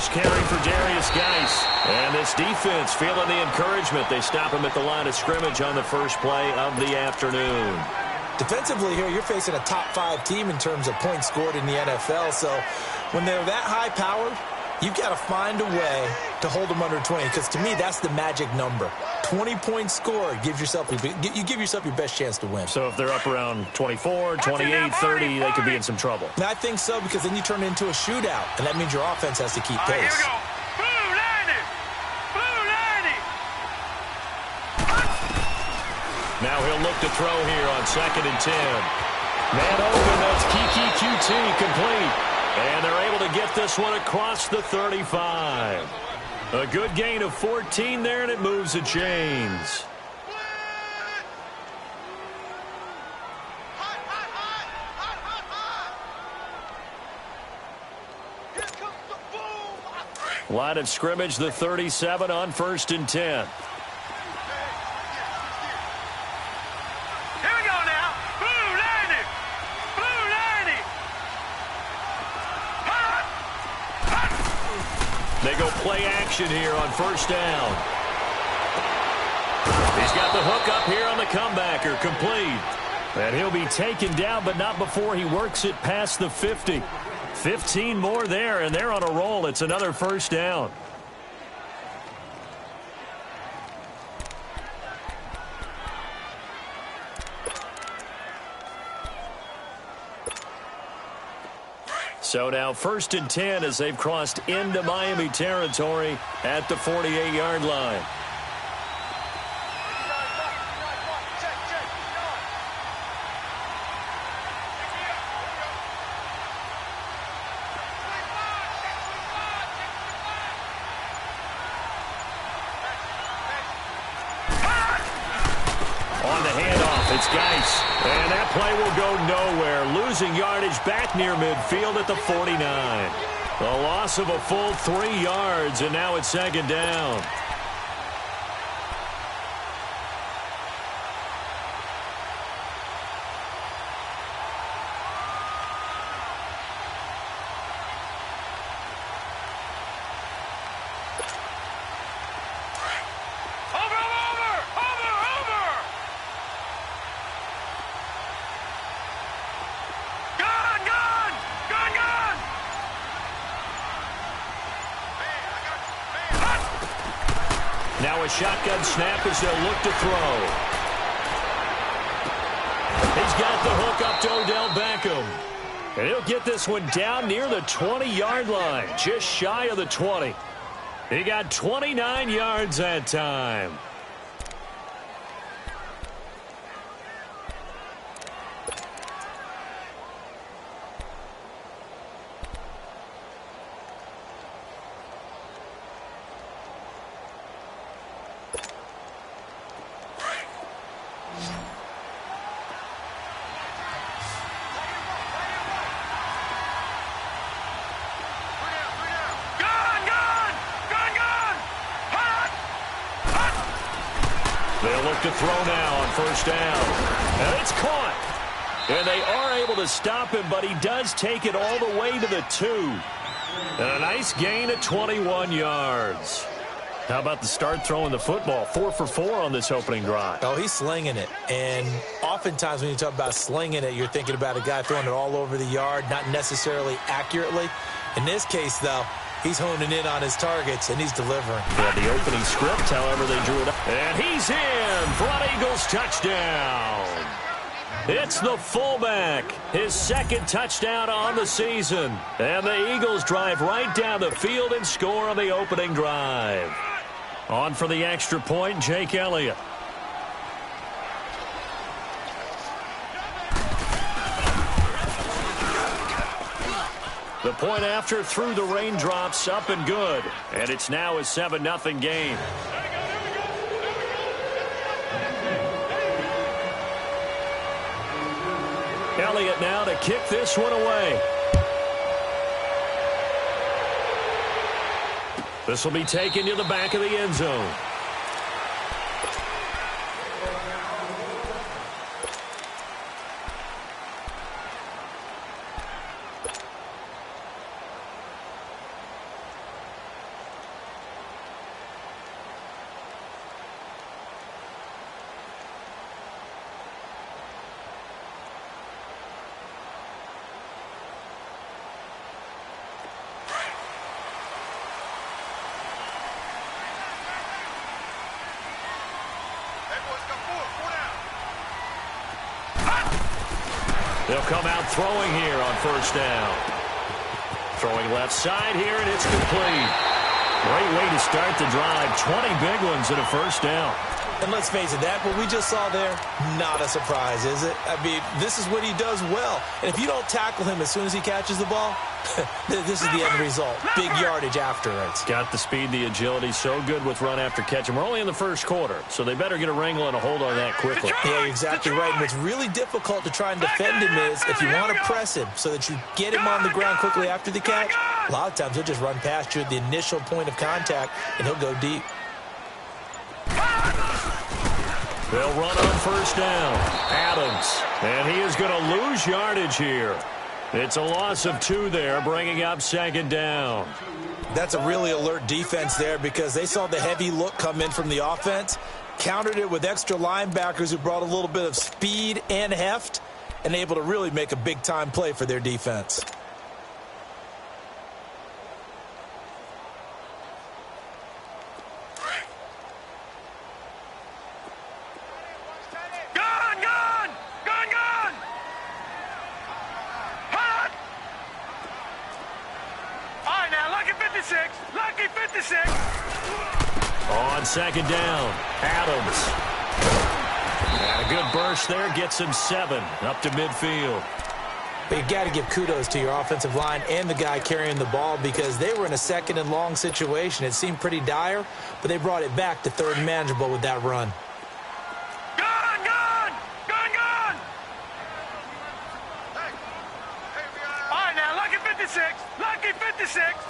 first carry for Darius Geis. And this defense feeling the encouragement. They stop him at the line of scrimmage on the first play of the afternoon. Defensively here, you're facing a top-5 team in terms of points scored in the NFL. So when they're that high-powered, you've got to find a way to hold them under 20, because to me, that's the magic number. 20 points scored, you give yourself your best chance to win. So if they're up around 24, 28, 30, they could be in some trouble. And I think so, because then you turn it into a shootout, and that means your offense has to keep pace. Here we go. Blue 90. Blue 90. Now he'll look to throw here on 2nd and 10. Man open, that's Kiki QT complete. And they're able to get this one across the 35. A good gain of 14 there, and it moves the chains. Line of scrimmage, the 37 on 1st and 10. They go play action here on 1st down. He's got the hook up here on the comebacker, complete. And he'll be taken down, but not before he works it past the 50. 15 more there, and they're on a roll. It's another 1st down. So now 1st and 10 as they've crossed into Miami territory at the 48-yard line. On the handoff, it's Geis. And that play will go nowhere. Losing yardage back near midfield at the 49. A loss of a full 3 yards, and now it's 2nd down. Now a shotgun snap as they'll look to throw. He's got the hook up to Odell Beckham. And he'll get this one down near the 20-yard line, just shy of the 20. He got 29 yards that time. They'll look to throw now on 1st down. And it's caught. And they are able to stop him, but he does take it all the way to the 2. And a nice gain of 21 yards. How about the start throwing the football? 4 for 4 on this opening drive. Oh, he's slinging it. And oftentimes when you talk about slinging it, you're thinking about a guy throwing it all over the yard, not necessarily accurately. In this case, though, he's honing in on his targets, and he's delivering. Yeah, the opening script, however, they drew it up. And he's in for an Eagles touchdown. It's the fullback, his 2nd touchdown on the season. And the Eagles drive right down the field and score on the opening drive. On for the extra point, Jake Elliott. The point after through the raindrops, up and good. And it's now a 7-0 game. Elliott now to kick this one away. This will be taken to the back of the end zone. They'll come out throwing here on first down. Throwing left side here, and it's complete. Great way to start the drive. 20 big ones and a first down. And let's face it, that what we just saw there, not a surprise, is it? I mean, this is what he does well. And if you don't tackle him as soon as he catches the ball, this is the end result. Big yardage afterwards. Got the speed, the agility, so good with run after catch. And we're only in the first quarter, so they better get a wrangle and a hold on that quickly. Yeah, you're exactly right. And what's really difficult to try and defend him is if you want to press him so that you get him on the ground quickly after the catch, a lot of times he'll just run past you at the initial point of contact, and he'll go deep. They'll run on first down. Adams. And he is going to lose yardage here. It's a loss of 2 there, bringing up second down. That's a really alert defense there because they saw the heavy look come in from the offense, countered it with extra linebackers who brought a little bit of speed and heft, and able to really make a big-time play for their defense. On second down, Adams. And a good burst there, gets him 7 up to midfield. But you got to give kudos to your offensive line and the guy carrying the ball because they were in a second and long situation. It seemed pretty dire, but they brought it back to third and manageable with that run. All right, now, lucky 56. Lucky 56.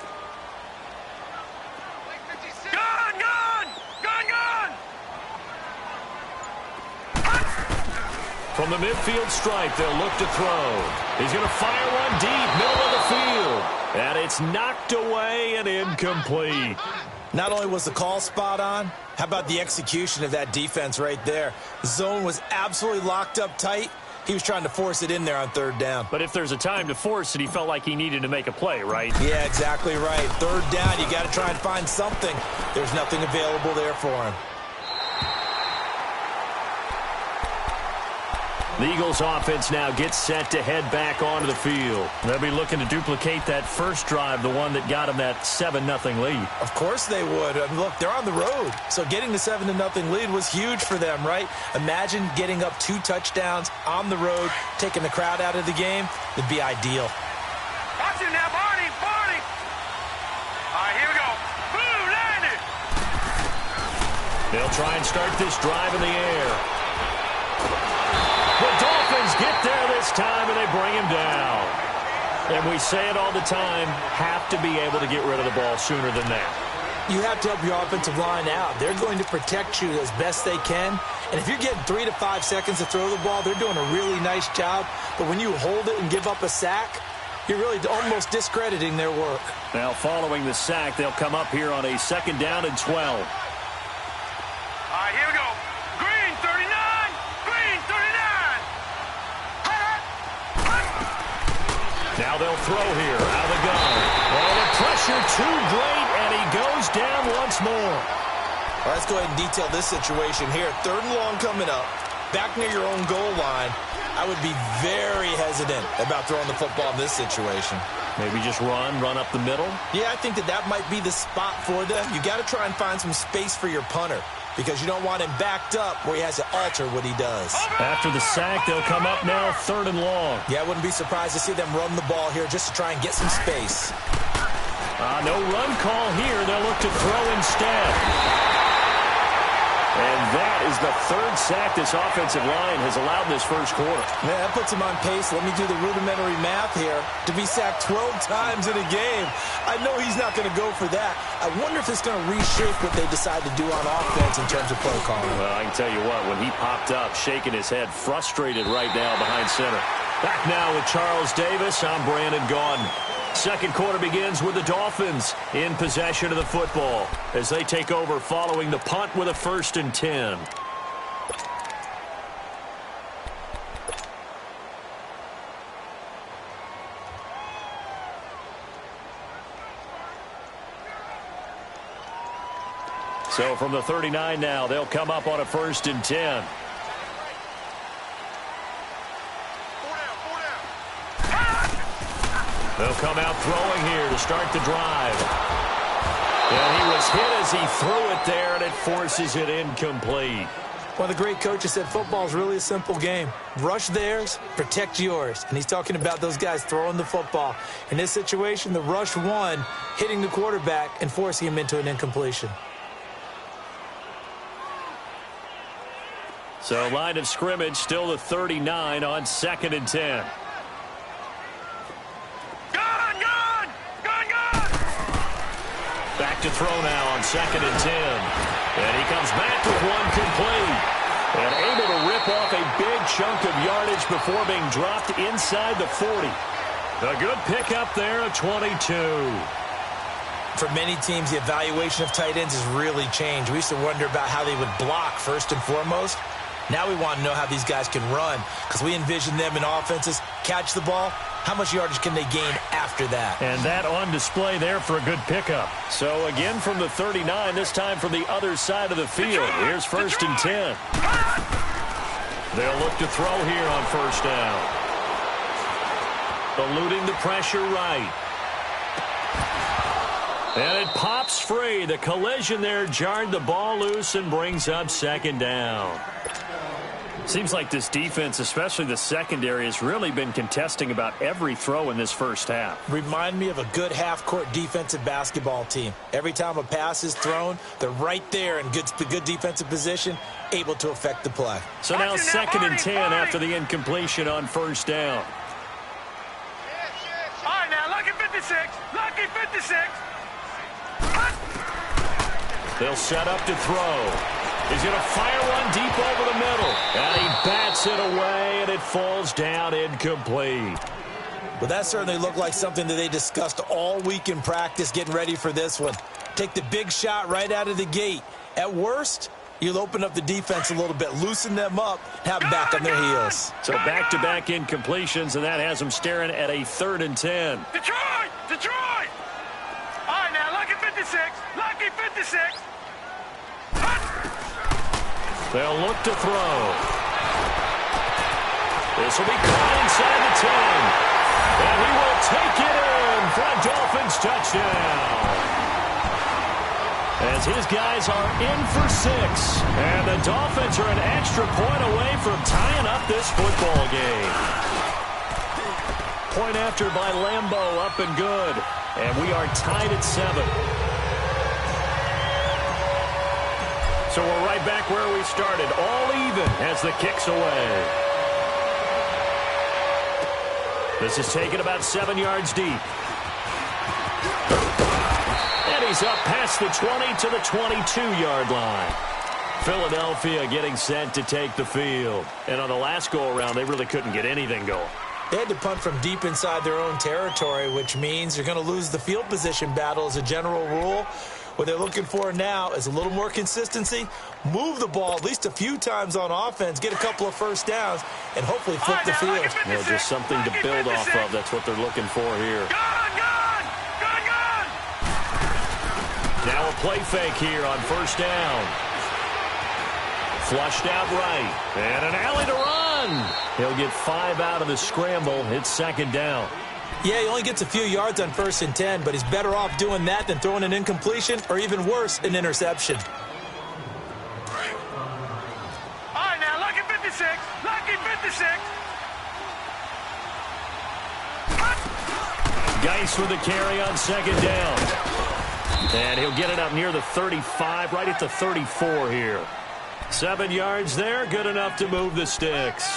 From the midfield stripe, they'll look to throw. He's going to fire one deep, middle of the field. And it's knocked away and incomplete. Not only was the call spot on, how about the execution of that defense right there? The zone was absolutely locked up tight. He was trying to force it in there on third down. But if there's a time to force it, he felt like he needed to make a play, right? Yeah, exactly right. Third down, you got to try and find something. There's nothing available there for him. The Eagles offense now gets set to head back onto the field. They'll be looking to duplicate that first drive, the one that got them that 7-0 lead. Of course they would. I mean, look, they're on the road. So getting the 7-0 lead was huge for them, right? Imagine getting up 2 touchdowns on the road, taking the crowd out of the game. It'd be ideal. Watch it now, Barney. Barney. All right, here we go. Boom, landed. They'll try and start this drive in the air. The Dolphins get there this time, and they bring him down. And we say it all the time, have to be able to get rid of the ball sooner than that. You have to help your offensive line out. They're going to protect you as best they can. And if you're getting 3 to 5 seconds to throw the ball, they're doing a really nice job. But when you hold it and give up a sack, you're really almost discrediting their work. Now, following the sack, they'll come up here on a 2nd down and 12. All right, here we go. Green, 39. Green, 39. Now they'll throw here out of the gun. Oh, the pressure too great, and he goes down once more. All right, let's go ahead and detail this situation here. 3rd and long coming up, back near your own goal line. I would be very hesitant about throwing the football in this situation. Maybe just run up the middle? Yeah, I think that might be the spot for them. You got to try and find some space for your punter because you don't want him backed up where he has to alter what he does. After the sack, they'll come up now 3rd and long. Yeah, I wouldn't be surprised to see them run the ball here just to try and get some space. No run call here. They'll look to throw instead. And that is the 3rd sack this offensive line has allowed in this first quarter. Man, that puts him on pace. Let me do the rudimentary math here. To be sacked 12 times in a game, I know he's not going to go for that. I wonder if it's going to reshape what they decide to do on offense in terms of play calling. Well, I can tell you what, when he popped up, shaking his head, frustrated right now behind center. Back now with Charles Davis, I'm Brandon Gaudin. Second quarter begins with the Dolphins in possession of the football as they take over following the punt with a 1st and 10. So from the 39 now, they'll come up on a 1st and 10. They'll come out throwing here to start the drive. And he was hit as he threw it there, and it forces it incomplete. One of the great coaches said football is really a simple game. Rush theirs, protect yours. And he's talking about those guys throwing the football. In this situation, the rush won, hitting the quarterback and forcing him into an incompletion. So line of scrimmage still the 39 on 2nd and 10. Back to throw now on 2nd and 10. And he comes back with one complete. And able to rip off a big chunk of yardage before being dropped inside the 40. A good pickup there at 22. For many teams, the evaluation of tight ends has really changed. We used to wonder about how they would block first and foremost. Now we want to know how these guys can run, because we envision them in offenses catch the ball. How much yardage can they gain after that? And that on display there for a good pickup. So again from the 39, this time from the other side of the field. Here's 1st and 10. They'll look to throw here on 1st down. Eluding the pressure right. And it pops free. The collision there jarred the ball loose and brings up 2nd down. Seems like this defense, especially the secondary, has really been contesting about every throw in this first half. Remind me of a good half-court defensive basketball team. Every time a pass is thrown, they're right there in good defensive position, able to affect the play. So now 2nd and 10 after the incompletion on 1st down. All right, now, lucky 56. Lucky 56. They'll set up to throw. He's going to fire one deep over the middle. And he bats it away, and it falls down incomplete. Well, that certainly looked like something that they discussed all week in practice getting ready for this one. Take the big shot right out of the gate. At worst, you'll open up the defense a little bit, loosen them up, have them back on their heels. So back-to-back incompletions, and that has them staring at a 3rd and 10. Detroit! Detroit! All right, now, lucky 56. Lucky 56. They'll look to throw. This will be caught inside the 10. And he will take it in for a Dolphins touchdown. As his guys are in for 6. And the Dolphins are an extra point away from tying up this football game. Point after by Lambeau, up and good. And we are tied at 7. So we're right back where we started, all even as the kick's away. This is taken about 7 yards deep. And he's up past the 20 to the 22-yard line. Philadelphia getting set to take the field. And on the last go-around, they really couldn't get anything going. They had to punt from deep inside their own territory, which means they're going to lose the field position battle as a general rule. What they're looking for now is a little more consistency, move the ball at least a few times on offense, get a couple of first downs, and hopefully flip the field. Well, just something to build off of. That's what they're looking for here. Gun! Now a play fake here on 1st down. Flushed out right. And an alley to run. He'll get 5 out of the scramble. It's 2nd down. Yeah, he only gets a few yards on 1st and 10, but he's better off doing that than throwing an incompletion or even worse, an interception. All right, now, lucky 56. Lucky 56. Geis with the carry on 2nd down. And he'll get it up near the 35, right at the 34 here. 7 yards there, good enough to move the sticks.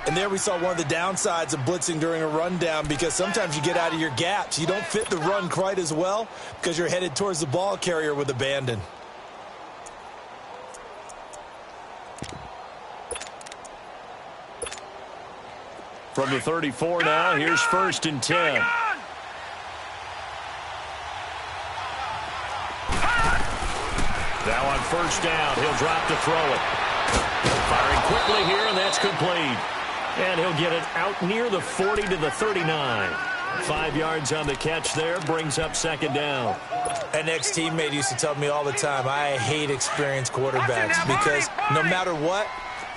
And there we saw one of the downsides of blitzing during a rundown, because sometimes you get out of your gaps. You don't fit the run quite as well because you're headed towards the ball carrier with abandon. From the 34 now, here's 1st and 10. Now on 1st down, he'll drop to throw it. Firing quickly here, and that's complete. And he'll get it out near the 40 to the 39. 5 yards on the catch there, brings up 2nd down. An ex-teammate used to tell me all the time, I hate experienced quarterbacks because no matter what,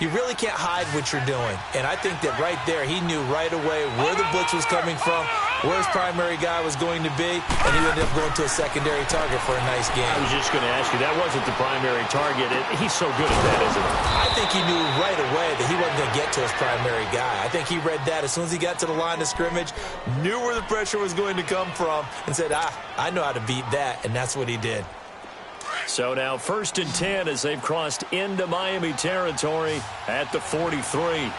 you really can't hide what you're doing. And I think that right there, he knew right away where the blitz was coming from, where his primary guy was going to be, and he ended up going to a secondary target for a nice game. I was just going to ask you, that wasn't the primary target. He's so good at that, isn't he? I think he knew right away that he wasn't going to get to his primary guy. I think he read that as soon as he got to the line of scrimmage, knew where the pressure was going to come from, and said, I know how to beat that, and that's what he did. So now 1st and 10 as they've crossed into Miami territory at the 43.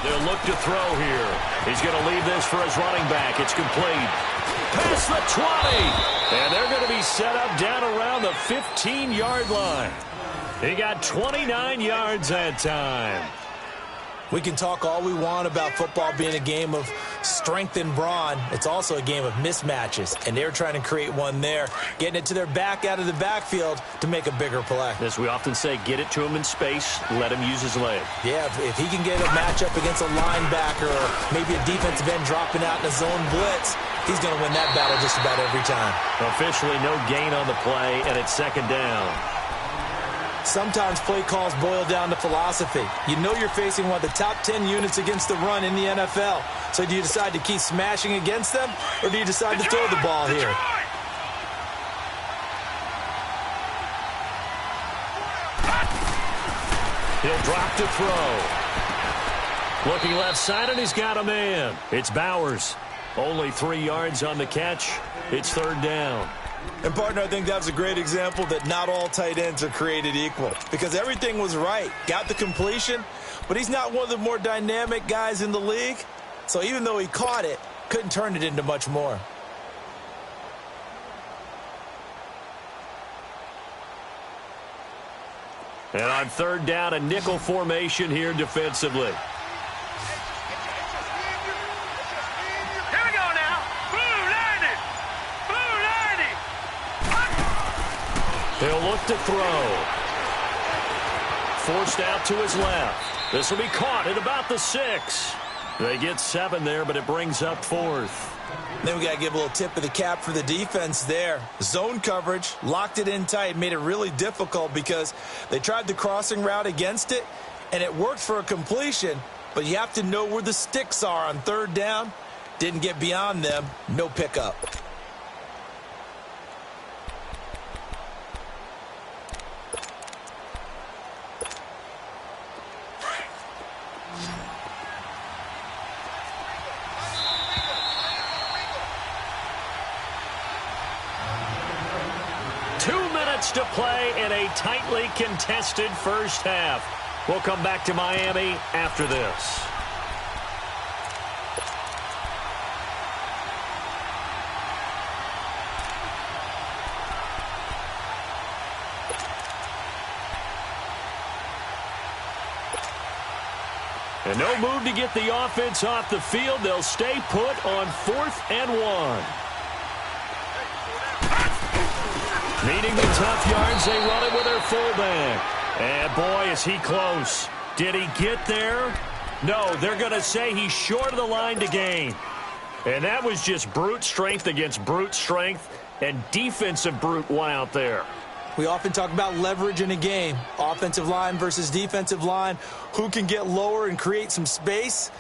They'll look to throw here. He's going to leave this for his running back. It's complete. Past the 20. And they're going to be set up down around the 15-yard line. He got 29 yards that time. We can talk all we want about football being a game of strength and brawn. It's also a game of mismatches, and they're trying to create one there, getting it to their back out of the backfield to make a bigger play. As we often say, get it to him in space, let him use his leg. Yeah, if he can get a matchup against a linebacker or maybe a defensive end dropping out in a zone blitz, he's going to win that battle just about every time. Officially no gain on the play, and it's 2nd down. Sometimes play calls boil down to philosophy. You know you're facing one of the top 10 units against the run in the NFL. So do you decide to keep smashing against them, or do you decide to throw the ball here? He'll drop to throw. Looking left side, and he's got a man. It's Bowers. Only 3 yards on the catch. It's 3rd down. And, partner, I think that was a great example that not all tight ends are created equal, because everything was right. Got the completion, but he's not one of the more dynamic guys in the league. So even though he caught it, couldn't turn it into much more. And on 3rd down, a nickel formation here defensively. He'll look to throw. Forced out to his left. This will be caught at about the 6. They get 7 there, but it brings up 4th. Then we got to give a little tip of the cap for the defense there. Zone coverage, locked it in tight, made it really difficult because they tried the crossing route against it, and it worked for a completion, but you have to know where the sticks are on 3rd down. Didn't get beyond them, no pickup. To play in a tightly contested first half. We'll come back to Miami after this. And no move to get the offense off the field. They'll stay put on 4th and 1. Needing the tough yards, they run it with their fullback. And boy, is he close. Did he get there? No, they're going to say he's short of the line to gain. And that was just brute strength against brute strength, and defensive brute one out there. We often talk about leverage in a game. Offensive line versus defensive line. Who can get lower and create some space?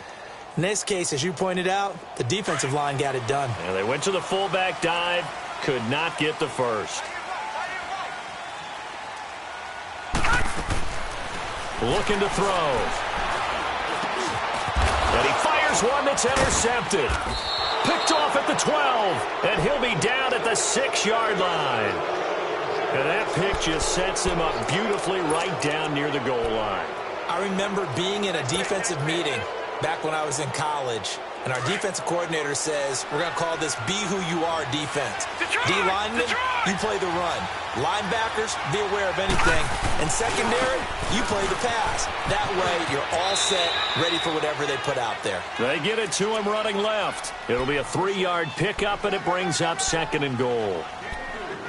In this case, as you pointed out, the defensive line got it done. And they went to the fullback dive. Could not get the first. Looking to throw. And he fires one that's intercepted. Picked off at the 12. And he'll be down at the 6-yard line. And that pick just sets him up beautifully right down near the goal line. I remember being in a defensive meeting back when I was in college, and our defensive coordinator says, we're going to call this Be Who You Are defense. D-linemen, you play the run. Linebackers, be aware of anything. And secondary, you play the pass. That way, you're all set, ready for whatever they put out there. They get it to him running left. It'll be a 3-yard pickup, and it brings up 2nd and goal.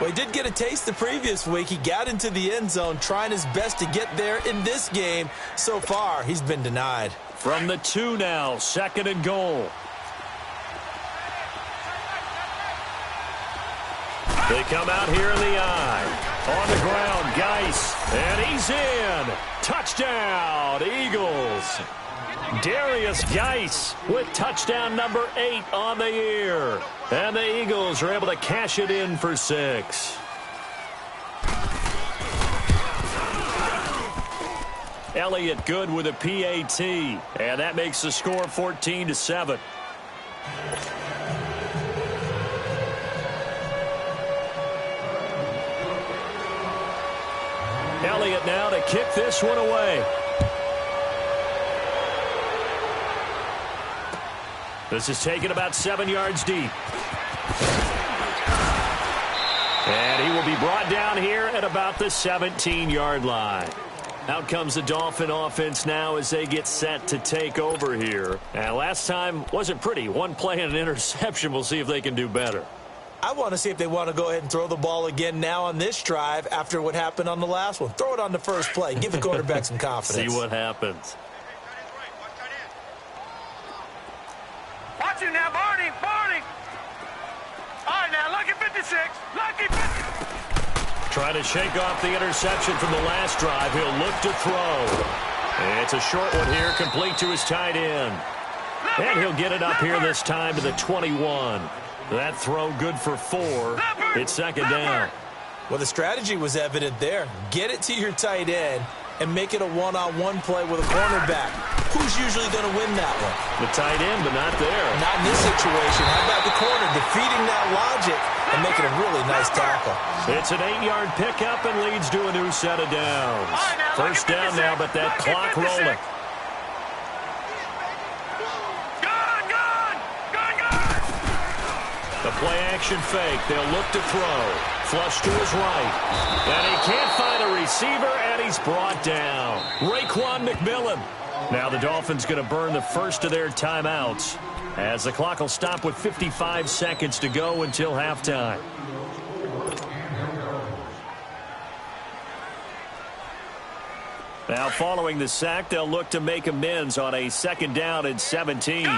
Well, he did get a taste the previous week. He got into the end zone, trying his best to get there in this game. So far, he's been denied. From the 2 now, 2nd and goal. They come out here in the eye. On the ground, Geis. And he's in. Touchdown, Eagles. Darius Geis with touchdown number 8 on the year. And the Eagles are able to cash it in for 6. Elliott good with a PAT. And that makes the score 14-7. Elliott now to kick this one away. This is taken about 7 yards deep. And he will be brought down here at about the 17-yard line. Out comes the Dolphin offense now as they get set to take over here. And last time wasn't pretty. One play and an interception. We'll see if they can do better. I want to see if they want to go ahead and throw the ball again now on this drive after what happened on the last one. Throw it on the first play. Give the quarterback some confidence. See what happens. Watch him now, Barney. All right, now, lucky 56. Lucky 50. Trying to shake off the interception from the last drive. He'll look to throw. It's a short one here, complete to his tight end. And he'll get it up here this time to the 21. That throw good for 4. It's second down. Well, the strategy was evident there. Get it to your tight end and make it a one-on-one play with a cornerback. Who's usually going to win that one? The tight end, but not there. Not in this situation. How about the corner defeating that logic and making a really nice tackle? It's an 8-yard pickup and leads to a new set of downs. First down now, but that clock rolling. The play-action fake. They'll look to throw. Flush to his right. And he can't find a receiver, and he's brought down. Raekwon McMillan. Now the Dolphins going to burn the first of their timeouts as the clock will stop with 55 seconds to go until halftime. Now following the sack, they'll look to make amends on a second down and 17.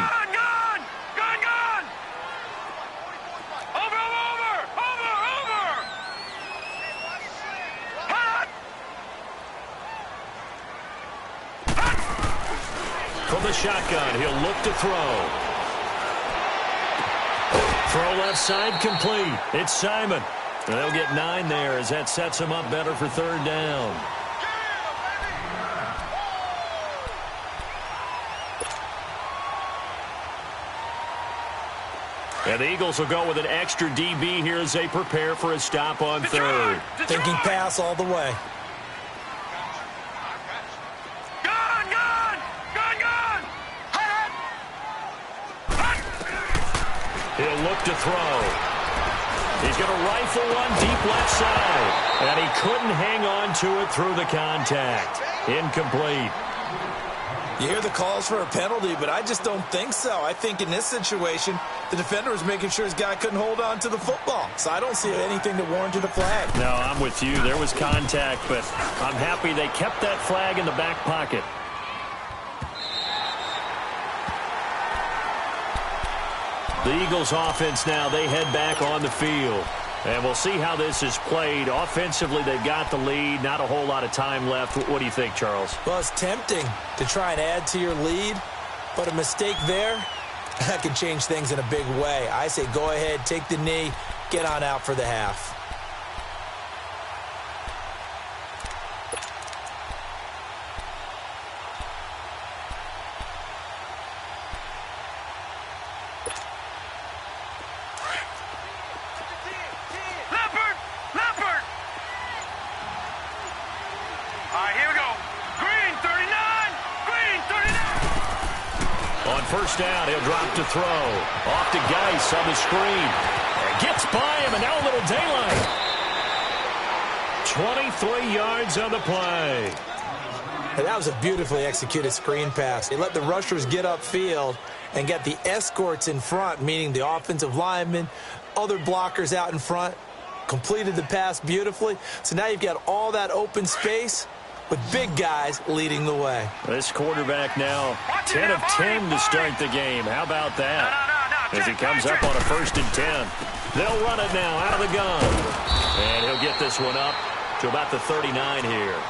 From the shotgun, he'll look to throw. Throw left side complete. It's Simon. They'll get 9 there as that sets him up better for third down. And the Eagles will go with an extra DB here as they prepare for a stop on third. Thinking pass all the way. He'll look to throw. He's going to rifle one deep left side. And he couldn't hang on to it through the contact. Incomplete. You hear the calls for a penalty, but I just don't think so. I think in this situation, the defender was making sure his guy couldn't hold on to the football. So I don't see anything that warranted a flag. No, I'm with you. There was contact, but I'm happy they kept that flag in the back pocket. The Eagles offense now, they head back on the field. And we'll see how this is played. Offensively, they've got the lead. Not a whole lot of time left. What do you think, Charles? Well, it's tempting to try and add to your lead, but a mistake there, that can change things in a big way. I say go ahead, take the knee, get on out for the half. First down, he'll drop to throw. Off to Geis on the screen. And gets by him, and now a little daylight. 23 yards on the play. And that was a beautifully executed screen pass. They let the rushers get upfield and get the escorts in front, meaning the offensive linemen, other blockers out in front, completed the pass beautifully. So now you've got all that open space with big guys leading the way. This quarterback now 10 of 10 to start the game. How about that? As he comes up on a 1st and 10. They'll run it now out of the gun. And he'll get this one up to about the 39 here.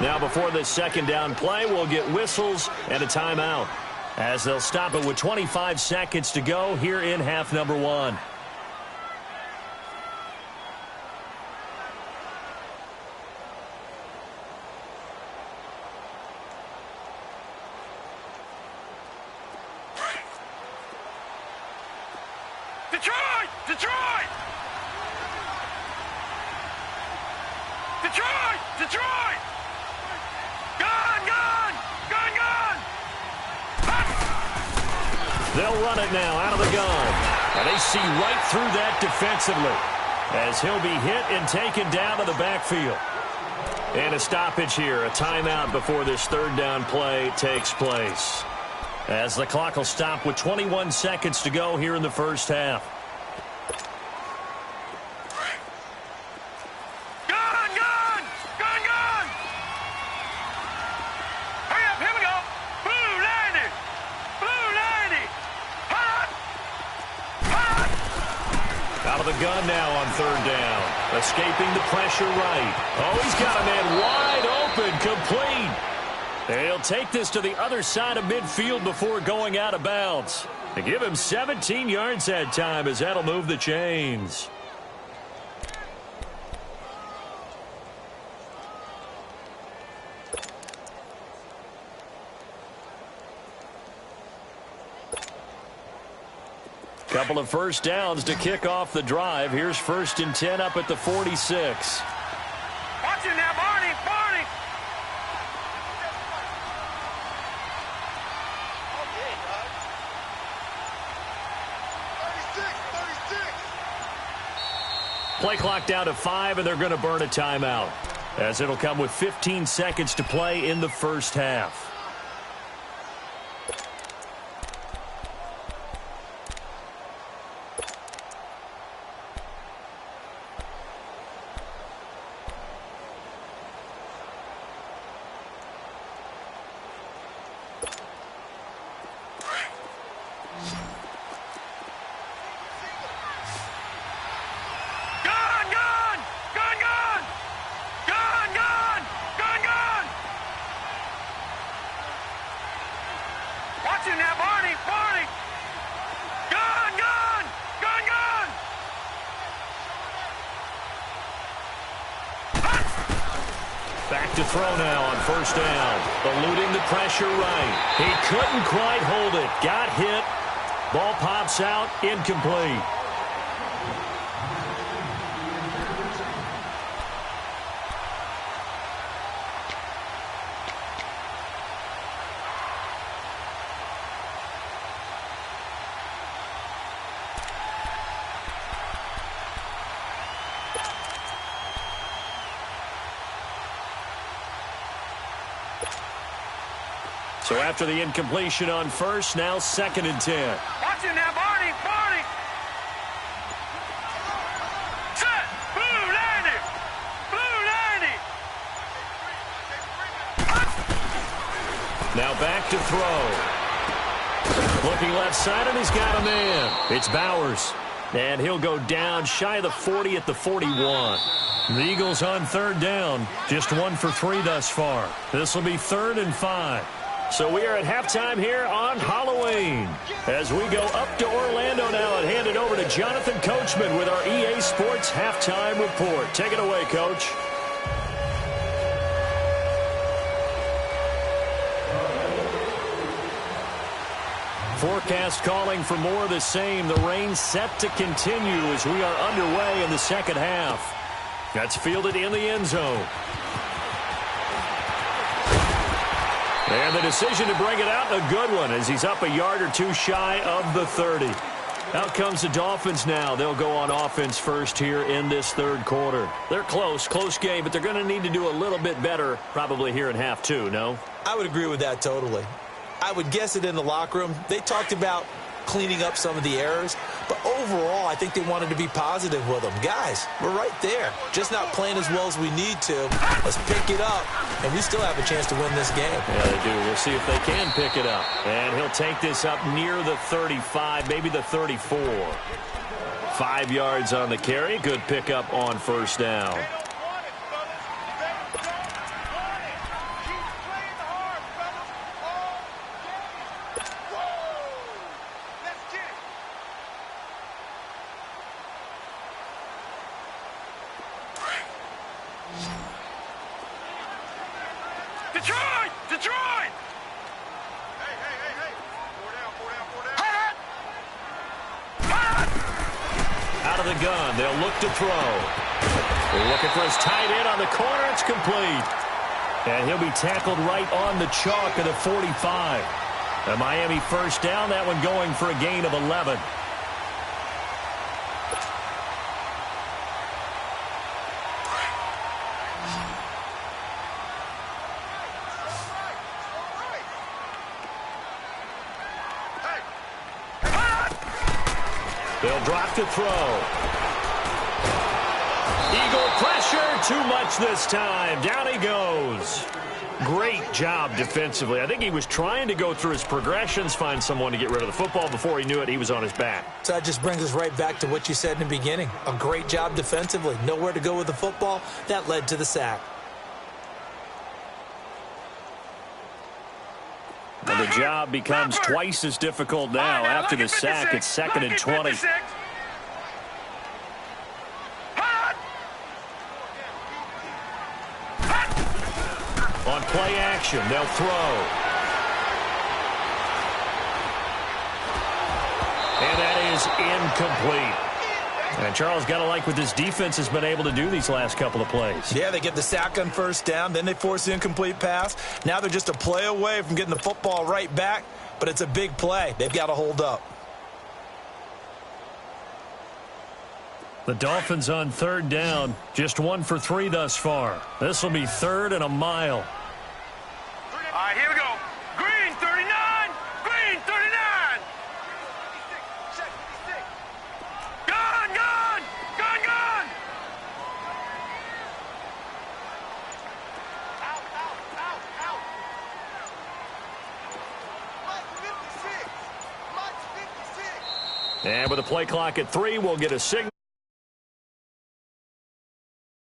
Now before this second down play, we'll get whistles and a timeout, as they'll stop it with 25 seconds to go here in half number 1. Detroit! Detroit! Detroit! Detroit! Gun! Gun! Gun! Gun! They'll run it now out of the gun. And they see right through that defensively, as he'll be hit and taken down to the backfield. And a stoppage here, a timeout before this third down play takes place, as the clock will stop with 21 seconds to go here in the first half. Gun! Gun! Gun! Gun! Hurry up! Here we go! Blue 90! Blue 90! Hot! Hot! Out of the gun now on third down. Escaping the pressure right. Oh, he's got a man wide open, complete. He'll take this to the other side of midfield before going out of bounds. They give him 17 yards that time, as that'll move the chains. Couple of first downs to kick off the drive. Here's 1st and 10 up at the 46. Watch him now, Barney! Barney! Play clock down to 5, and they're going to burn a timeout, as it'll come with 15 seconds to play in the first half. Back to throw now on first down. Eluding the pressure right. He couldn't quite hold it. Got hit. Ball pops out. Incomplete. So after the incompletion on first, now 2nd and 10. Watch him now, Barney! Barney! Set! Blue 90! Blue 90! Now back to throw. Looking left side, and he's got a man. It's Bowers. And he'll go down shy of the 40 at the 41. The Eagles on third down. Just 1 for 3 thus far. This will be 3rd and 5. So we are at halftime here on Halloween, as we go up to Orlando now and hand it over to Jonathan Coachman with our EA Sports Halftime Report. Take it away, Coach. Forecast calling for more of the same. The rain set to continue as we are underway in the second half. That's fielded in the end zone. And the decision to bring it out, a good one, as he's up a yard or two shy of the 30. Out comes the Dolphins now. They'll go on offense first here in this third quarter. They're close game, but they're going to need to do a little bit better probably here in half 2, no? I would agree with that totally. I would guess it in the locker room. They talked about cleaning up some of the errors, but overall, I think they wanted to be positive with them. Guys, we're right there. Just not playing as well as we need to. Let's pick it up, and we still have a chance to win this game. Yeah, they do. We'll see if they can pick it up. And he'll take this up near the 35, maybe the 34. 5 yards on the carry. Good pickup on first down. Detroit! Detroit! Out of the gun, they'll look to throw. Looking for his tight end on the corner. It's complete. And he'll be tackled right on the chalk of the 45. A Miami first down, that one going for a gain of 11. They'll drop to throw. Eagle pressure, too much this time. Down he goes. Great job defensively. I think he was trying to go through his progressions, find someone to get rid of the football. Before he knew it, he was on his back. So that just brings us right back to what you said in the beginning. A great job defensively. Nowhere to go with the football. That led to the sack. And the job becomes twice as difficult now. After the sack, it's 2nd and 20. On play action, they'll throw. And that is incomplete. And Charles, got to like what this defense has been able to do these last couple of plays. Yeah, they get the sack on first down, then they force the incomplete pass. Now they're just a play away from getting the football right back, but it's a big play. They've got to hold up. The Dolphins on 3rd down, just 1 for 3 thus far. This will be 3rd and a mile. All right, here we go. Green 39, green 39. Gun, gun, gun, gun. Out, out, out, out. And with the play clock at 3, we'll get a signal.